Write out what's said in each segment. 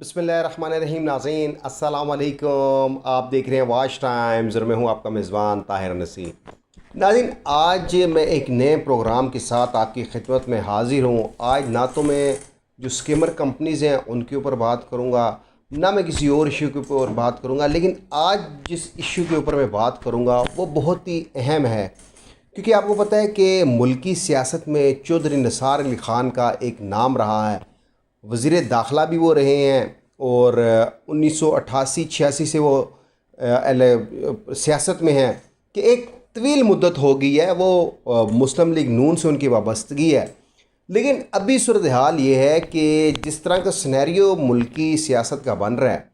बिस्मिल्लाहिर्रहमानिर्रहीम नाज़रीन अस्सलाम वालेकुम। आप देख रहे हैं वाच टाइम्स और मैं हूं आपका मेज़बान ताहिर नसीर। नाज़रीन, आज मैं एक नए प्रोग्राम के साथ आपकी खिदमत में हाज़िर हूं। आज ना तो मैं जो स्किमर कंपनीज़ हैं उनके ऊपर बात करूंगा, ना मैं किसी और इशू के ऊपर बात करूंगा, लेकिन आज जिस इशू के ऊपर मैं बात करूंगा वो बहुत ही अहम है। क्योंकि आपको पता है कि मुल्की सियासत में चौधरी निसार अली ख़ान का एक नाम रहा है। वज़ीर दाखिला भी वो रहे हैं और 1988-86 से वो सियासत में हैं कि एक तवील मुद्दत हो गई है वो मुस्लिम लीग नून से उनकी वाबस्तगी है। लेकिन अभी सूरत हाल ये है कि जिस तरह का सिनेरियो मुल्की सियासत का बन रहा है,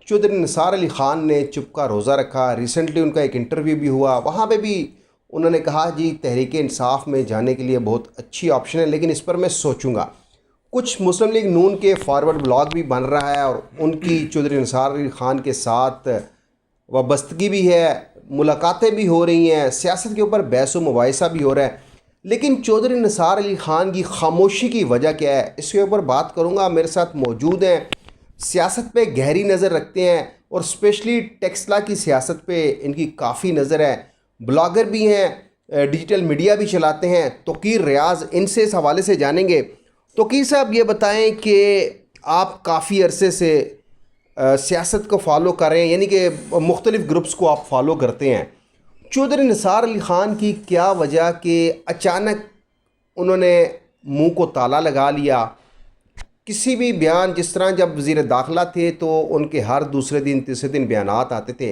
चौधरी निसार अली ख़ान ने चुप का रोज़ा रखा। रिसेंटली उनका एक इंटरव्यू भी हुआ, वहाँ पे भी उन्होंने कहा जी तहरीक इंसाफ में जाने के लिए बहुत अच्छी ऑप्शन है, लेकिन इस पर मैं सोचूंगा। कुछ मुस्लिम लीग नून के फॉरवर्ड ब्लॉग भी बन रहा है और उनकी चौधरी निसार अली ख़ान के साथ वाबस्तगी भी है, मुलाकातें भी हो रही हैं, सियासत के ऊपर बहस व मुबाहिसा भी हो रहा है। लेकिन चौधरी निसार अली ख़ान की खामोशी की वजह क्या है, इसके ऊपर बात करूँगा। मेरे साथ मौजूद हैं, सियासत पे गहरी नज़र रखते हैं और स्पेशली टेक्सला की सियासत पे इनकी काफ़ी नज़र है। ब्लॉगर भी हैं, डिजिटल मीडिया भी चलाते हैं। तोकीर रियाज़, इनसे इस हवाले से जानेंगे। तोकीर साहब, ये बताएं कि आप काफ़ी अरसे से सियासत को फॉलो कर रहे हैं, यानी कि मुख्तलिफ़ ग्रुप्स को आप फॉलो करते हैं। चौधरी निसार अली ख़ान की क्या वजह कि अचानक उन्होंने मुंह को ताला लगा लिया? किसी भी बयान, जिस तरह जब वज़ीर दाखिला थे तो उनके हर दूसरे दिन तीसरे दिन बयानात आते थे।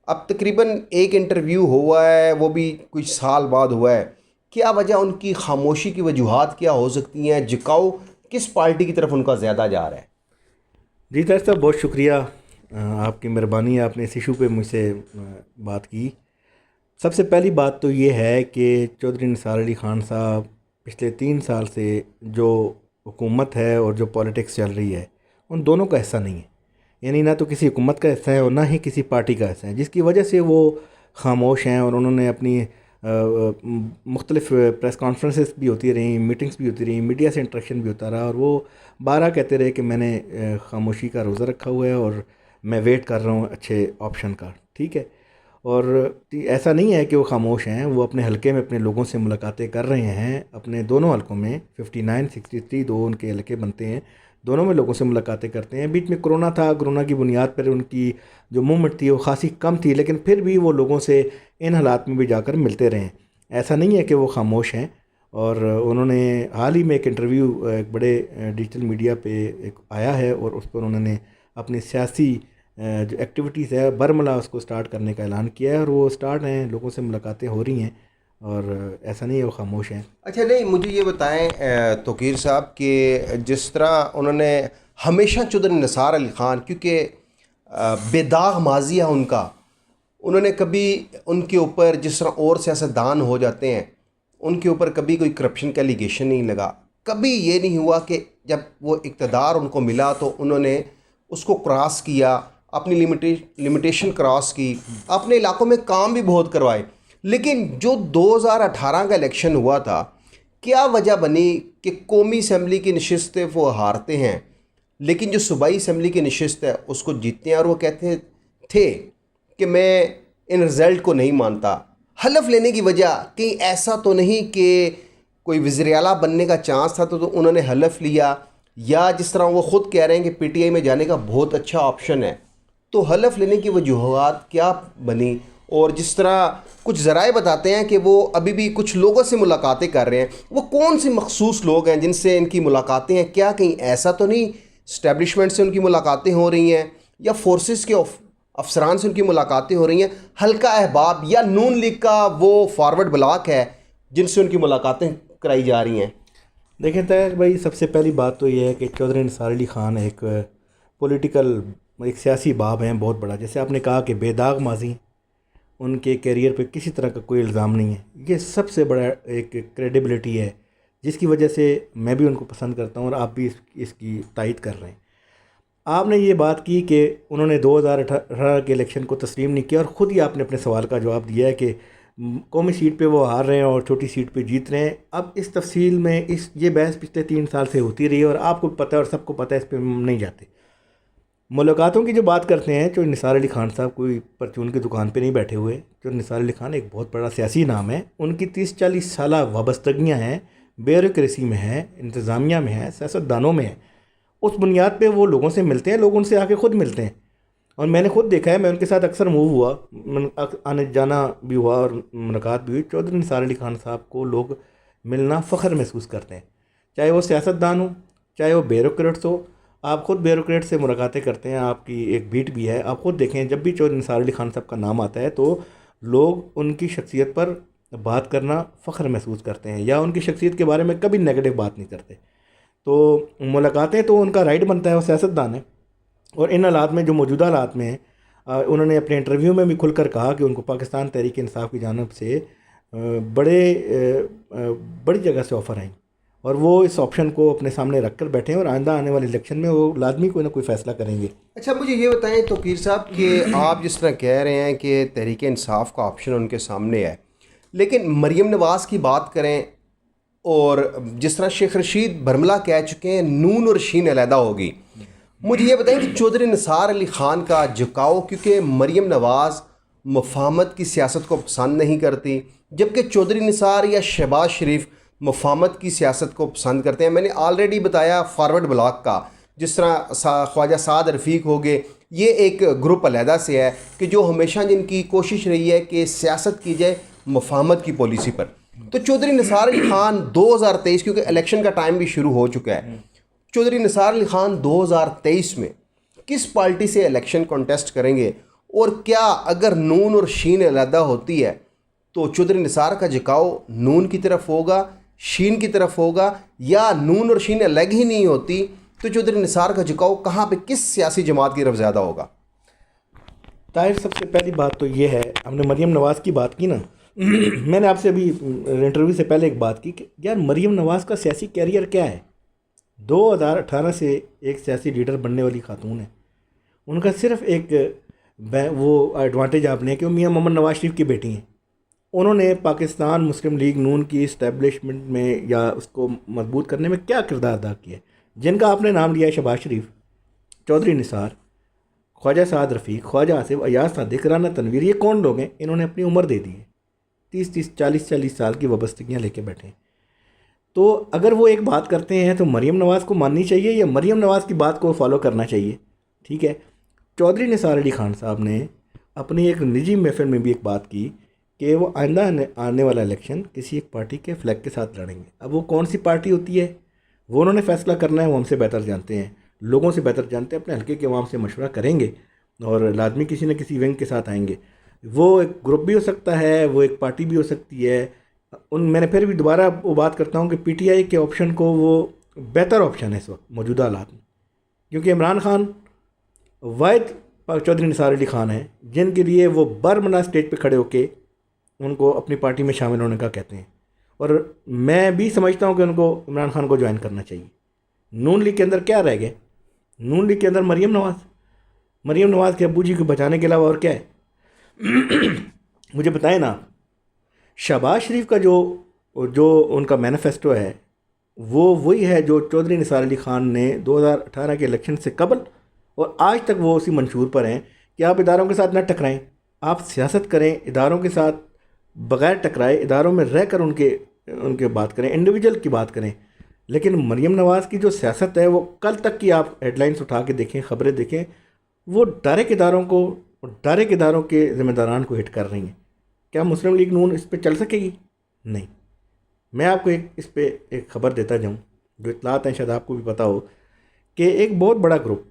अब तकरीबन एक इंटरव्यू हुआ है, वो भी कुछ साल बाद हुआ है। क्या वजह, उनकी खामोशी की वजूहात क्या हो सकती हैं? झुकाव किस पार्टी की तरफ उनका ज़्यादा जा रहा है? जी ताहिर साहब, बहुत शुक्रिया। आपकी मेहरबानी है, आपने इस इशू पे मुझसे बात की। सबसे पहली बात तो ये है कि चौधरी निसार अली ख़ान साहब पिछले 3 साल से जो हुकूमत है और जो पॉलिटिक्स चल रही है, उन दोनों का हिस्सा नहीं है। यानी ना तो किसी हुकूमत का हिस्सा है और ना ही किसी पार्टी का हिस्सा है, जिसकी वजह से वो खामोश हैं। और उन्होंने अपनी मुख्तलिफ़ प्रेस कॉन्फ्रेंसेस भी होती रहीं, मीटिंग्स भी होती रहीं, मीडिया से इंटरेक्शन भी होता रहा, और वो बारह कहते रहे कि मैंने खामोशी का रोज़ा रखा हुआ है और मैं वेट कर रहा हूँ अच्छे ऑप्शन का। ठीक है। और ऐसा नहीं है कि वो खामोश हैं, वो अपने हलके में अपने लोगों से मुलाकातें कर रहे हैं। अपने दोनों हलकों में 59, 63 दो उनके हलके बनते हैं, दोनों में लोगों से मुलाकातें करते हैं। बीच में कोरोना था, कोरोना की बुनियाद पर उनकी जो मूवमेंट थी वो खासी कम थी, लेकिन फिर भी वो लोगों से इन हालात में भी जाकर मिलते रहे। ऐसा नहीं है कि वो खामोश हैं। और उन्होंने हाल ही में एक इंटरव्यू एक बड़े डिजिटल मीडिया पे एक आया है, और उस पर उन्होंने अपनी सियासी जो एक्टिविटीज़ है बरमला उसको स्टार्ट करने का ऐलान किया है, और वो स्टार्ट हैं, लोगों से मुलाकातें हो रही हैं, और ऐसा नहीं है वो खामोश हैं। अच्छा, नहीं, मुझे ये बताएं तोकीर साहब कि जिस तरह उन्होंने हमेशा चौधरी निसार अली ख़ान, क्योंकि बेदाग माजी है उनका, उन्होंने कभी उनके ऊपर, जिस तरह और सियासतदान हो जाते हैं, उनके ऊपर कभी कोई करप्शन का एलिगेशन नहीं लगा। कभी ये नहीं हुआ कि जब वो इक़्तिदार उनको मिला तो उन्होंने उसको क्रॉस किया, अपनी लिमिटेशन क्रॉस की, अपने इलाकों में काम भी बहुत करवाए। लेकिन जो 2018 का इलेक्शन हुआ था, क्या वजह बनी कि कौमी असम्बली की नशिस्तें वो हारते हैं, लेकिन जो सूबाई असम्बली की नशिस्त है उसको जीतते हैं? और वो कहते थे कि मैं इन रिज़ल्ट को नहीं मानता। हलफ लेने की वजह कहीं ऐसा तो नहीं कि कोई वज़ीर आला बनने का चांस था तो उन्होंने हलफ लिया, या जिस तरह वो ख़ुद कह रहे हैं कि पीटीआई में जाने का बहुत अच्छा ऑप्शन है, तो हलफ लेने की वजूहत क्या बनी? और जिस तरह कुछ ज़राए बताते हैं कि वो अभी भी कुछ लोगों से मुलाकातें कर रहे हैं, वो कौन से मखसूस लोग हैं जिनसे इनकी मुलाकातें हैं? क्या कहीं ऐसा तो नहीं इस्टेब्लिशमेंट से उनकी मुलाकातें हो रही हैं, या फोर्सेस के अफसरान से उनकी मुलाकातें हो रही हैं? हल्का अहबाब या नून लीग का वो फॉरवर्ड ब्लॉक है जिनसे उनकी मुलाकातें कराई जा रही हैं? देखें तय भाई, सबसे पहली बात तो ये है कि चौधरी निसार अली ख़ान एक पॉलिटिकल, एक सियासी बाब हैं बहुत बड़ा। जैसे आपने कहा कि बेदाग माजी, उनके कैरियर पे किसी तरह का कोई इल्ज़ाम नहीं है, ये सबसे बड़ा एक क्रेडिबिलिटी है, जिसकी वजह से मैं भी उनको पसंद करता हूँ और आप भी इसकी तायद कर रहे हैं। आपने ये बात की कि उन्होंने 2018 के इलेक्शन को तस्लीम नहीं किया, और ख़ुद ही आपने अपने सवाल का जवाब दिया है कि कौमी सीट पे वो हार रहे हैं और छोटी सीट पे जीत रहे हैं। अब इस तफसील में ये बहस पिछले 3 साल से होती रही है, और आपको पता है और सबको पता है, इस पर हम नहीं जाते। मुलाकातों की जो बात करते हैं, तो निसार अली खान साहब कोई परचून की दुकान पे नहीं बैठे हुए। जो निसार अली खान एक बहुत बड़ा सियासी नाम है, उनकी 30-40 साल वाबस्तगियाँ हैं, ब्यूरोक्रेसी में हैं, इंतज़ामिया में हैं, सियासतदानों में हैं। उस बुनियाद पे वो लोगों से मिलते हैं, लोग उनसे आके खुद मिलते हैं। और मैंने खुद देखा है, मैं उनके साथ अक्सर मूव हुआ, आने जाना भी हुआ और मुलाकात भी हुई। चौधरी निसार अली खान साहब को लोग मिलना फ़ख्र महसूस करते हैं, चाहे वो सियासतदान हो, चाहे वो ब्यूरोक्रेट्स हो। आप ख़ुद ब्यूरोक्रेट से मुलाकातें करते हैं, आपकी एक बीट भी है, आप ख़ुद देखें जब भी चौधरी निसार अली खान साहब का नाम आता है तो लोग उनकी शख्सियत पर बात करना फ़ख्र महसूस करते हैं, या उनकी शख्सियत के बारे में कभी नेगेटिव बात नहीं करते। तो मुलाकातें तो उनका राइट बनता है, वो सियासतदान है। और इन हालात में, जो मौजूदा हालात में हैं, उन्होंने अपने इंटरव्यू में भी खुलकर कहा कि उनको पाकिस्तान तहरीक इंसाफ की जानिब से बड़ी जगह से ऑफ़र आई, और वो इस ऑप्शन को अपने सामने रख कर बैठे हैं, और आइंदा आने वाले इलेक्शन में वो लाजमी कोई ना कोई फ़ैसला करेंगे। अच्छा, मुझे ये बताएं तौकीर साहब कि आप जिस तरह कह रहे हैं कि तहरीक इंसाफ का ऑप्शन उनके सामने है, लेकिन मरीम नवाज़ की बात करें और जिस तरह शेख रशीद बरमला कह चुके हैं नून और शीन अलहदा होगी, मुझे ये बताएं कि चौधरी निसार अली ख़ान का झुकाव, क्योंकि मरीम नवाज़ मुफाहमत की सियासत को पसंद नहीं करती, जबकि चौधरी निसार या शहबाज शरीफ मुफाहमत की सियासत को पसंद करते हैं। मैंने ऑलरेडी बताया फॉरवर्ड ब्लॉक का, जिस तरह ख्वाजा साद रफ़ीक हो गए, ये एक ग्रुप अलहदा से है कि जो हमेशा जिनकी कोशिश रही है कि सियासत की जाए मुफाहमत की पॉलिसी पर। तो चौधरी निसार अली ख़ान 2023, क्योंकि इलेक्शन का टाइम भी शुरू हो चुका है, चौधरी निसार अली ख़ान 2023 में किस पार्टी से इलेक्शन कॉन्टेस्ट करेंगे, और क्या अगर नून और शीन अलहदा होती है तो चौधरी निसार का झुकाव नून की तरफ होगा, शीन की तरफ होगा, या नून और शीन अलग ही नहीं होती तो चौधरी निसार का झुकाव कहाँ पे, किस सियासी जमात की तरफ ज़्यादा होगा? ताहिर, सबसे पहली बात तो ये है, हमने मरीम नवाज़ की बात की ना मैंने आपसे अभी इंटरव्यू से पहले एक बात की कि यार मरीम नवाज़ का सियासी कैरियर क्या है। 2018 से एक सियासी लीडर बनने वाली खातून है। उनका सिर्फ एक वो एडवांटेज आपने कि वो मियां मोहम्मद नवाज शरीफ की बेटी हैं। उन्होंने पाकिस्तान मुस्लिम लीग नून की इस्टेब्लिशमेंट में या उसको मजबूत करने में क्या किरदार अदा किया है। जिनका आपने नाम लिया है, शहबाज शरीफ, चौधरी निसार, ख्वाजा साद रफ़ीक, ख्वाजा आसिफ, अयाज सादिक, राना तनवीर, ये कौन लोग हैं? इन्होंने अपनी उम्र दे दी है, 30-30, 40-40 साल की वाबस्तगियाँ लेके बैठे हैं। तो अगर वो एक बात करते हैं तो मरीम नवाज़ को माननी चाहिए या मरीम नवाज़ की बात को फॉलो करना चाहिए? ठीक है, चौधरी निसार अली खान साहब ने अपनी एक निजी महफिल में भी एक बात की कि वो आइंदा आने वाला इलेक्शन किसी एक पार्टी के फ्लैग के साथ लड़ेंगे। अब वो कौन सी पार्टी होती है वो उन्होंने फ़ैसला करना है, वो हमसे बेहतर जानते हैं, लोगों से बेहतर जानते हैं, अपने हल्के के अवाम से मशवरा करेंगे और लाजमी किसी न किसी विंग के साथ आएंगे। वो एक ग्रुप भी हो सकता है, वो एक पार्टी भी हो सकती है। मैंने फिर भी दोबारा वो बात करता हूँ कि पीटीआई के ऑप्शन को वो बेहतर ऑप्शन है इस वक्त मौजूदा हालात में, क्योंकि इमरान खान वाहिद चौधरी निसार अली ख़ान हैं जिनके लिए वो बरमना स्टेज पे खड़े होके उनको अपनी पार्टी में शामिल होने का कहते हैं। और मैं भी समझता हूँ कि उनको इमरान खान को ज्वाइन करना चाहिए। नून लीग के अंदर क्या रह गए? नून लीग के अंदर मरीम नवाज़ के अब्बू जी को बचाने के अलावा और क्या है? मुझे बताएं ना। शहबाज शरीफ का जो उनका मैनिफेस्टो है वो वही है जो चौधरी निसार अली ख़ान ने 2018 के इलेक्शन से कबल और आज तक वो उसी मंशूर पर हैं कि आप इदारों के साथ न टकराएं, आप सियासत करें इदारों के साथ बग़ैर टकराए, इदारों में रह कर उनके बात करें, इंडिविजुअल की बात करें। लेकिन मरीम नवाज़ की जो सियासत है वो कल तक की आप हेडलाइंस उठा के देखें, ख़बरें देखें, वो डायरेक्ट इदारों के ज़िम्मेदारान को हिट कर रही हैं। क्या मुस्लिम लीग नून इस पर चल सकेगी? नहीं। मैं आपको इस पर एक ख़बर देता जाऊँ, जो इतलात हैं शायद आपको भी पता हो, कि एक बहुत बड़ा ग्रुप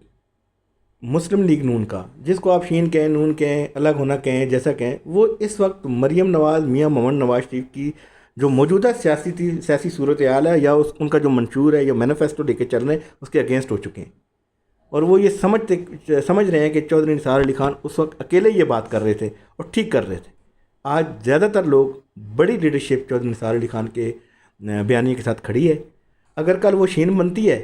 मुस्लिम लीग नून का, जिसको आप शीन कहें, नून कहें, अलग होना कहें, जैसा कहें, वो इस वक्त मरीम नवाज़, मियां मोहम्मद नवाज शरीफ की जो मौजूदा सियासी सूरत हाल है या उनका जो मंशूर है या मैनिफेस्टो लेके चल रहे हैं उसके अगेंस्ट हो चुके हैं। और वो ये समझ रहे हैं कि चौधरी निसार अली ख़ान उस वक्त अकेले ये बात कर रहे थे और ठीक कर रहे थे। आज ज़्यादातर लोग, बड़ी लीडरशिप चौधरी निसार अली ख़ान के बयानी के साथ खड़ी है। अगर कल वो शीन बनती है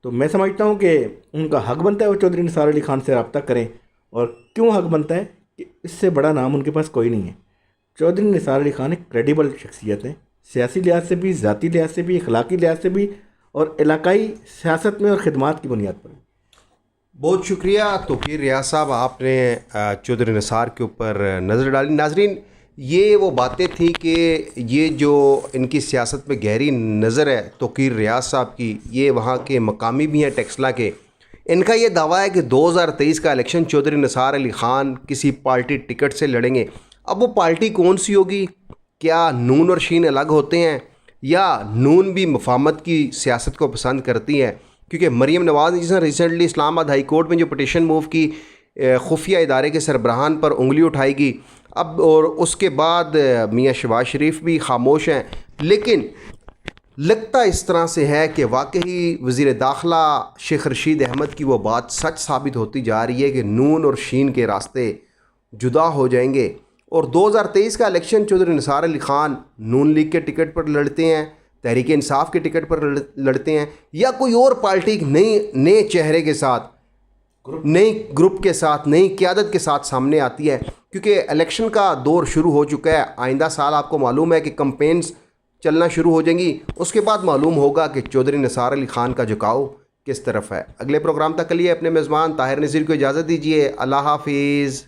तो मैं समझता हूँ कि उनका हक बनता है वो चौधरी निसार अली ख़ान से रब्ता करें। और क्यों हक बनता है कि इससे बड़ा नाम उनके पास कोई नहीं है। चौधरी निसार अली ख़ान एक क्रेडिबल शख्सियत है, सियासी लिहाज से भी, ज़ाती लिहाज से भी, अखलाकी लिहाज से भी, और इलाकाई सियासत में और ख़िदमात की बुनियाद पर। बहुत शुक्रिया तौकीर रियाज साहब, आपने चौधरी निसार के ऊपर नज़र डाली। नाजरीन, ये वो बातें थी कि ये जो इनकी सियासत में गहरी नज़र है तौकीर रियाज साहब की, ये वहाँ के मकामी भी हैं टेक्सला के। इनका ये दावा है कि 2023 का इलेक्शन चौधरी निसार अली ख़ान किसी पार्टी टिकट से लड़ेंगे। अब वो पार्टी कौन सी होगी? क्या नून और शीन अलग होते हैं, या नून भी मुफाहमत की सियासत को पसंद करती है? क्योंकि मरीम नवाज़ ने जिसने रिसेंटली इस्लामाबाद हाई कोर्ट में जो पटिशन मूव की, खुफिया इदारे के सरबराहान पर उंगली उठाएगी अब, और उसके बाद मियाँ शहबाज शरीफ भी खामोश हैं। लेकिन लगता इस तरह से है कि वाकई वज़ीर दाखिला शेख रशीद अहमद की वो बात सच साबित होती जा रही है कि नून और शीन के रास्ते जुदा हो जाएंगे, और 2023 का इलेक्शन चौधरी निसार अली ख़ान नून लीग के टिकट पर लड़ते हैं, तहरीक इंसाफ के टिकट पर लड़ते हैं, या कोई और पार्टी नए चेहरे के साथ, नई ग्रुप के साथ, नई क़यादत के साथ सामने आती है। क्योंकि इलेक्शन का दौर शुरू हो चुका है। आइंदा साल आपको मालूम है कि कैंपेन्स चलना शुरू हो जाएंगी। उसके बाद मालूम होगा कि चौधरी निसार अली ख़ान का झुकाव किस तरफ है। अगले प्रोग्राम तक के लिए अपने मेज़बान ताहिर नज़ीर को इजाज़त दीजिए। अल्लाह हाफिज़।